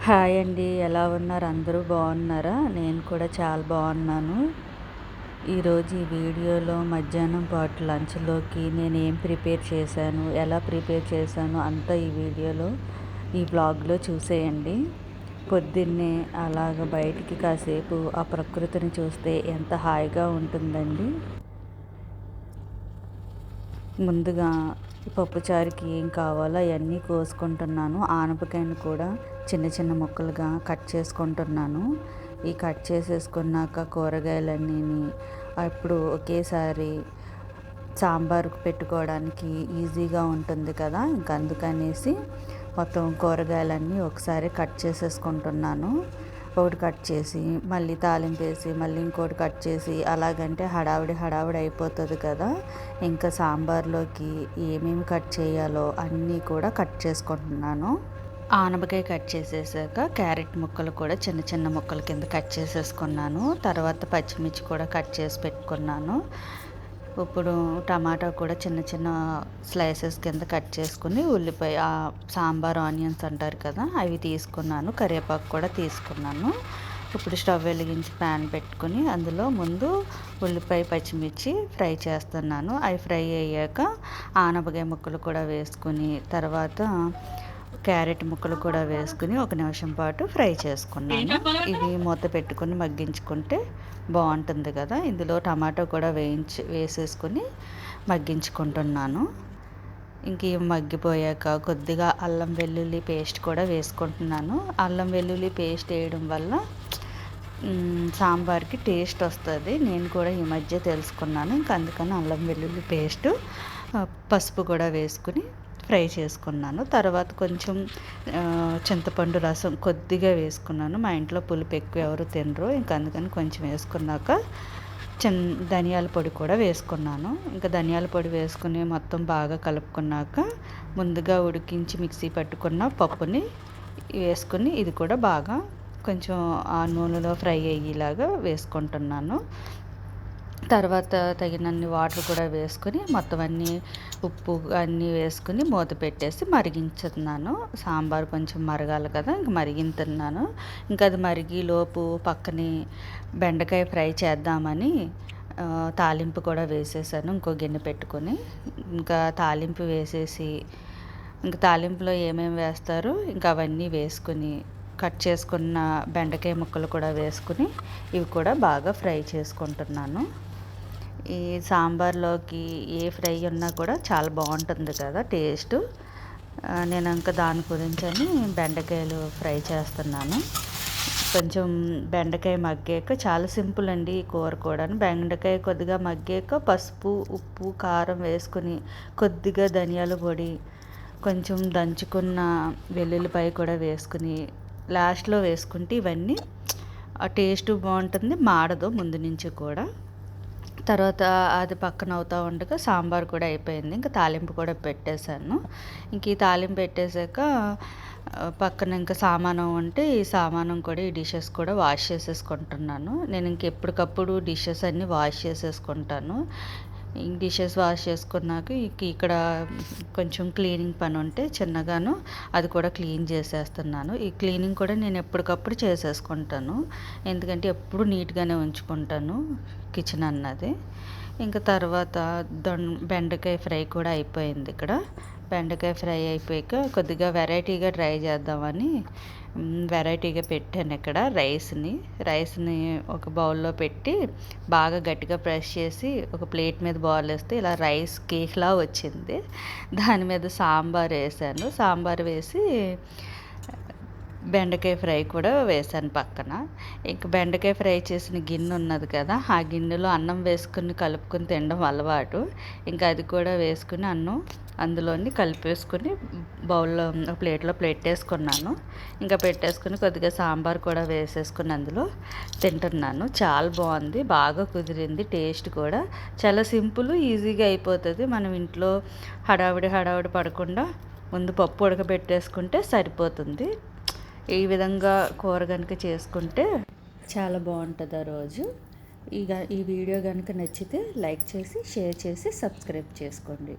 Hi అండి, ఎలా ఉన్నారు? అందరూ బాగున్నారా? నేను కూడా చాలా బాగున్నాను. ఈరోజు ఈ వీడియోలో మధ్యాహ్నం పాటు లంచ్లోకి నేను ఏం ప్రిపేర్ చేశాను, ఎలా ప్రిపేర్ చేశాను అంతా ఈ వీడియోలో, ఈ బ్లాగ్లో చూసేయండి. పొద్దున్నే అలాగ బయటికి కాసేపు ఆ ప్రకృతిని చూస్తే ఎంత హాయిగా ఉంటుందండి. ముందుగా పప్పుచారుకి ఏం కావాలో అవన్నీ కోసుకుంటున్నాను. ఆనపకాయను కూడా చిన్న చిన్న ముక్కలుగా కట్ చేసుకుంటున్నాను. ఈ కట్ చేసేసుకున్నాక కూరగాయలన్నీ ఇప్పుడు ఒకేసారి సాంబార్కు పెట్టుకోవడానికి ఈజీగా ఉంటుంది కదా, ఇంకా అందుకనేసి మొత్తం కూరగాయలన్నీ ఒకసారి కట్ చేసేసుకుంటున్నాను. ఒకటి కట్ చేసి మళ్ళీ తాలింపు వేసి మళ్ళీ ఇంకోటి కట్ చేసి అలాగంటే హడావిడి అయిపోతుంది కదా. ఇంకా సాంబార్లోకి ఏమేమి కట్ చేయాలో అన్నీ కూడా కట్ చేసుకుంటున్నాను. ఆనపకాయ కట్ చేసేసాక క్యారెట్ ముక్కలు కూడా చిన్న చిన్న ముక్కల కింద కట్ చేసేసుకున్నాను. తర్వాత పచ్చిమిర్చి కూడా కట్ చేసి పెట్టుకున్నాను. ఇప్పుడు టమాటా కూడా చిన్న చిన్న స్లైసెస్ కింద కట్ చేసుకుని ఉల్లిపాయ సాంబార్ ఆనియన్స్ అంటారు కదా, అవి తీసుకున్నాను. కరివేపాకు కూడా తీసుకున్నాను. ఇప్పుడు స్టవ్ వెలిగించి ప్యాన్ పెట్టుకుని అందులో ముందు ఉల్లిపాయ పచ్చిమిర్చి ఫ్రై చేస్తున్నాను. అవి ఫ్రై అయ్యాక ఆనపకాయ ముక్కలు కూడా వేసుకుని తర్వాత క్యారెట్ ముక్కలు కూడా వేసుకుని 1 నిమిషం పాటు ఫ్రై చేసుకున్నాను. ఇవి మూత పెట్టుకుని మగ్గించుకుంటే బాగుంటుంది కదా. ఇందులో టమాటో కూడా వేసేసుకుని మగ్గించుకుంటున్నాను. ఇంక ఇవి మగ్గిపోయాక కొద్దిగా అల్లం వెల్లుల్లి పేస్ట్ కూడా వేసుకుంటున్నాను. అల్లం వెల్లుల్లి పేస్ట్ వేయడం వల్ల సాంబార్కి టేస్ట్ వస్తుంది. నేను కూడా ఈ మధ్య తెలుసుకున్నాను. ఇంకా అందుకని అల్లం వెల్లుల్లి పేస్ట్, పసుపు కూడా వేసుకుని ఫ్రై చేసుకున్నాను. తర్వాత కొంచెం చింతపండు రసం కొద్దిగా వేసుకున్నాను. మా ఇంట్లో పులుపు ఎక్కువ ఎవరు తినరు, ఇంకా అందుకని కొంచెం వేసుకున్నాక ధనియాల పొడి కూడా వేసుకున్నాను. ఇంకా ధనియాల పొడి వేసుకుని మొత్తం బాగా కలుపుకున్నాక ముందుగా ఉడికించి మిక్సీ పట్టుకున్న పప్పుని వేసుకుని ఇది కూడా బాగా కొంచెం ఆ నూనెలో ఫ్రై అయ్యేలాగా వేసుకుంటున్నాను. తర్వాత తగినన్ని వాటర్ కూడా వేసుకొని మొత్తం అన్నీ ఉప్పు అన్నీ వేసుకుని మూత పెట్టేసి మరిగించుతున్నాను. సాంబార్ కొంచెం మరగాలి కదా, ఇంక మరిగించుతున్నాను. ఇంకా అది మరిగిలోపు పక్కనే బెండకాయ ఫ్రై చేద్దామని తాలింపు కూడా వేసేసాను. ఇంకో గిన్నె పెట్టుకొని ఇంకా తాలింపు వేసేసి ఇంకా తాలింపులో ఏమేమి వేస్తారో ఇంకా అవన్నీ వేసుకుని కట్ చేసుకున్న బెండకాయ ముక్కలు కూడా వేసుకుని ఇవి కూడా బాగా ఫ్రై చేసుకుంటున్నాను. ఈ సాంబార్లోకి ఏ ఫ్రై ఉన్నా కూడా చాలా బాగుంటుంది కదా టేస్ట్. నేను ఇంకా దాని గురించి అని బెండకాయలు ఫ్రై చేస్తున్నాను. కొంచెం బెండకాయ మగ్గాక చాలా సింపుల్ అండి ఈ కూర కూడా. బెండకాయ కొద్దిగా మగ్గాక పసుపు, ఉప్పు, కారం వేసుకుని కొద్దిగా ధనియాల పొడి, కొంచెం దంచుకున్న వెల్లుల్లిపాయ కూడా వేసుకుని లాస్ట్లో వేసుకుంటే ఇవన్నీ ఆ టేస్ట్ బాగుంటుంది, మాడదు ముందు నుంచి కూడా. తర్వాత అది పక్కన అవుతూ ఉండగా సాంబార్ కూడా అయిపోయింది. ఇంకా తాలింపు కూడా పెట్టేశాను. ఇంక ఈ తాలింపు పెట్టేశాక పక్కన ఇంకా సామానం ఉంటే ఈ సామానం కూడా ఈ డిషెస్ కూడా వాష్ చేసేసుకుంటున్నాను. నేను ఇంక ఎప్పటికప్పుడు డిషెస్ అన్నీ వాష్ చేసేసుకుంటాను. డిషెస్ వాష్ చేసుకున్నాక ఇక్కడ కొంచెం క్లీనింగ్ పని ఉంటే చిన్నగాను అది కూడా క్లీన్ చేసేస్తున్నాను. ఈ క్లీనింగ్ కూడా నేను ఎప్పటికప్పుడు చేసేసుకుంటాను, ఎందుకంటే ఎప్పుడు నీట్గానే ఉంచుకుంటాను కిచెన్ అన్నది. ఇంకా తర్వాత బెండకాయ ఫ్రై కూడా అయిపోయింది. ఇక్కడ బెండకాయ ఫ్రై అయిపోయాక కొద్దిగా వెరైటీగా ట్రై చేద్దామని వెరైటీగా పెట్టాను. ఇక్కడ రైస్ని ఒక బౌల్లో పెట్టి బాగా గట్టిగా ప్రెస్ చేసి ఒక ప్లేట్ మీద బౌల్ వేస్తే ఇలా రైస్ కేక్లా వచ్చింది. దాని మీద సాంబార్ వేసాను. సాంబార్ వేసి బెండకాయ ఫ్రై కూడా వేసాను పక్కన. ఇంక బెండకాయ ఫ్రై చేసిన గిన్నె ఉన్నది కదా, ఆ గిన్నెలో అన్నం వేసుకుని కలుపుకొని తినడం అలవాటు. ఇంకా అది కూడా వేసుకుని అన్నం అందులోని కలిపేసుకుని బౌల్లో ప్లేట్లో పెట్టేసుకున్నాను. ఇంకా పెట్టేసుకుని కొద్దిగా సాంబార్ కూడా వేసేసుకుని అందులో తింటున్నాను. చాలా బాగుంది, బాగా కుదిరింది. టేస్ట్ కూడా చాలా సింపుల్, ఈజీగా అయిపోతుంది. మనం ఇంట్లో హడావిడి పడకుండా ముందు పప్పు ఉడకబెట్టేసుకుంటే సరిపోతుంది. ఈ విధంగా కూర కనుక చేసుకుంటే చాలా బాగుంటుంది ఆ రోజు. ఈ వీడియో కనుక నచ్చితే లైక్ చేసి షేర్ చేసి సబ్స్క్రైబ్ చేసుకోండి.